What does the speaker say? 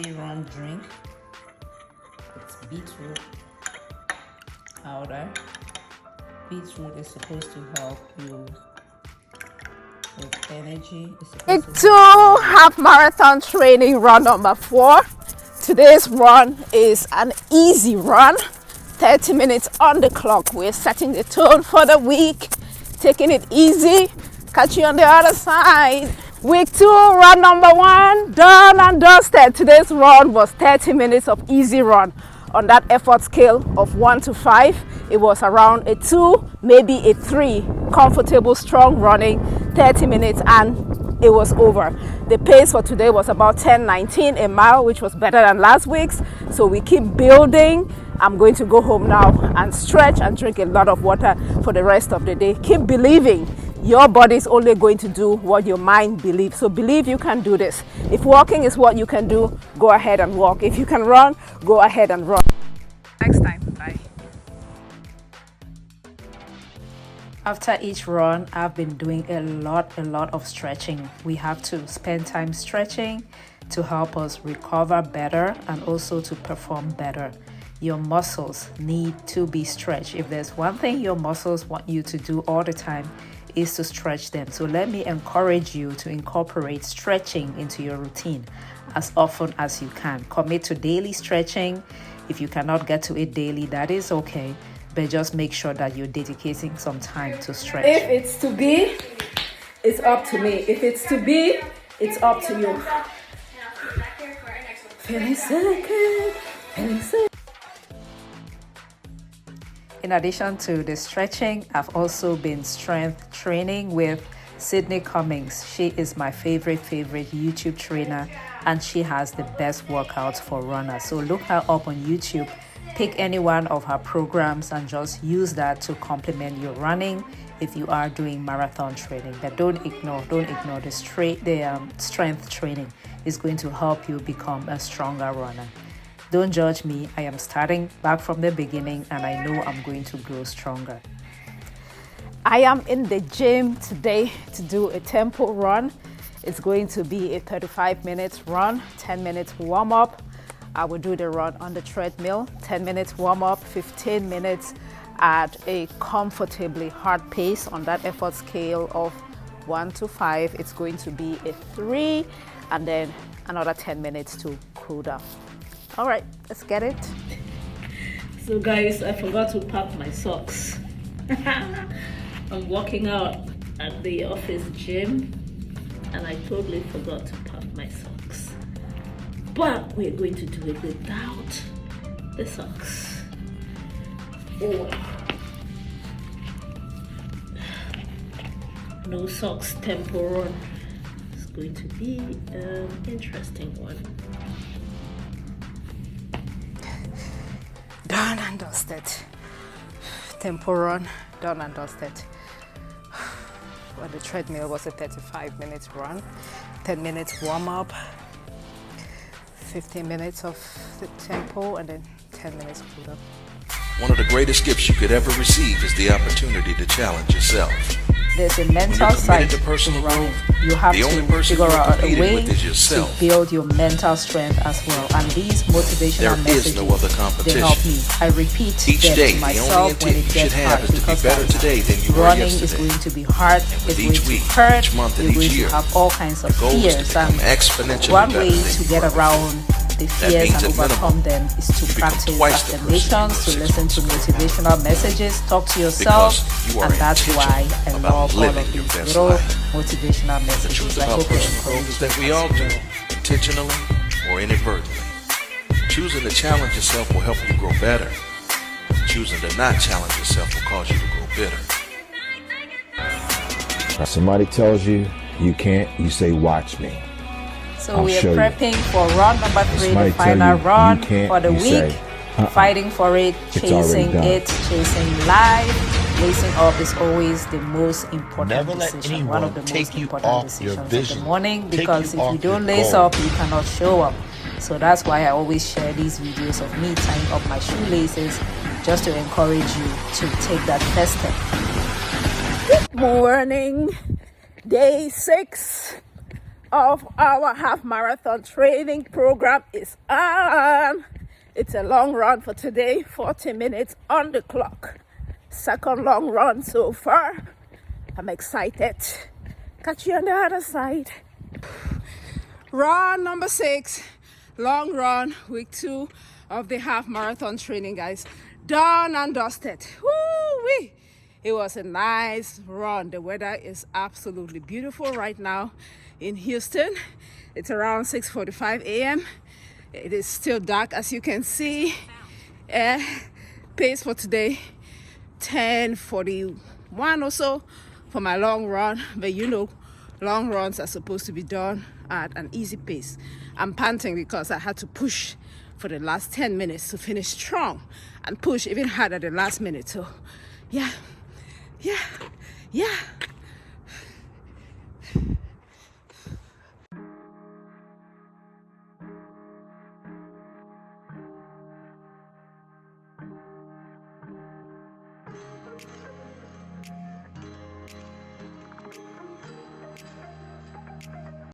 pre-run drink. It's beetroot powder. Beetroot is supposed to help you with energy. Week 2 half marathon training run number 4. Today's run is an easy run, 30 minutes on the clock. We're setting the tone for the week, taking it easy. Catch you on the other side. Week 2 run number 1 done and dusted. Today's run was 30 minutes of easy run. On that effort scale of 1 to 5, it was around a 2, maybe a 3. Comfortable, strong running, 30 minutes, and it was over. The pace for today was about 10:19 a mile, which was better than last week's. So we keep building. I'm going to go home now and stretch and drink a lot of water for the rest of the day. Keep believing. Your body is only going to do what your mind believes. So believe you can do this. If walking is what you can do, go ahead and walk. If you can run, go ahead and run. Next time. Bye. After each run, I've been doing a lot of stretching. We have to spend time stretching to help us recover better and also to perform better. Your muscles need to be stretched. If there's one thing your muscles want you to do all the time, is to stretch them. So let me encourage you to incorporate stretching into your routine as often as you can. Commit to daily stretching. If you cannot get to it daily, that is okay, but just make sure that you're dedicating some time to stretch. If it's to be, it's up to me. If it's to be, it's up to you. Feeling sick, feeling sick. In addition to the stretching, I've also been strength training with Sydney Cummings. She is my favorite YouTube trainer, and she has the best workouts for runners. So look her up on YouTube, pick any one of her programs and just use that to complement your running if you are doing marathon training. But don't ignore the strength training. It's going to help you become a stronger runner. Don't judge me. I am starting back from the beginning and I know I'm going to grow stronger. I am in the gym today to do a tempo run. It's going to be a 35 minutes run, 10 minutes warm up. I will do the run on the treadmill, 10 minutes warm up, 15 minutes at a comfortably hard pace. On that effort scale of 1 to 5, it's going to be a 3, and then another 10 minutes to cool down. All right, let's get it. So guys, I forgot to pack my socks. I'm working out at the office gym and I totally forgot to pack my socks. But we're going to do it without the socks. Oh. No socks tempo run. It's going to be an interesting one. Done and dusted. Tempo run, done and dusted. Well, the treadmill was a 35 minutes run, 10 minutes warm up, 15 minutes of the tempo, and then 10 minutes cool up. One of the greatest gifts you could ever receive is the opportunity to challenge yourself. There's a mental side to running. You have to figure out a way to build your mental strength as well. And these motivational messages, they help me. I repeat them to myself when it gets hard, because running is going to be hard, it's going to hurt, you're going to have all kinds of fears. And one way to get around the fears and overcome them is to practice affirmations, to listen to motivational messages, talk to yourself, and that's why I love all of these little motivational messages. I hope is that we all do, intentionally or inadvertently. Choosing to challenge yourself will help you grow better. Choosing to not challenge yourself will cause you to grow bitter. If somebody tells you you can't, you say, watch me. So we are prepping for run number 3, the final run for the week. Fighting for it, chasing life. Lacing up is always the most important decision, one of the most important decisions of the morning, because if you don't lace up, you cannot show up. So that's why I always share these videos of me tying up my shoelaces, just to encourage you to take that first step. Good morning, day 6. of our half marathon training program is on. It's a long run for today, 40 minutes on the clock. Second long run so far. I'm excited. Catch you on the other side. Run number 6, long run, week 2 of the half marathon training, guys. Done and dusted. Woo-wee! It was a nice run. The weather is absolutely beautiful right now in Houston. It's around 6:45 a.m. It is still dark, as you can see. Pace for today, 10:41 or so for my long run. But you know, long runs are supposed to be done at an easy pace. I'm panting because I had to push for the last 10 minutes to finish strong and push even harder the last minute. So yeah.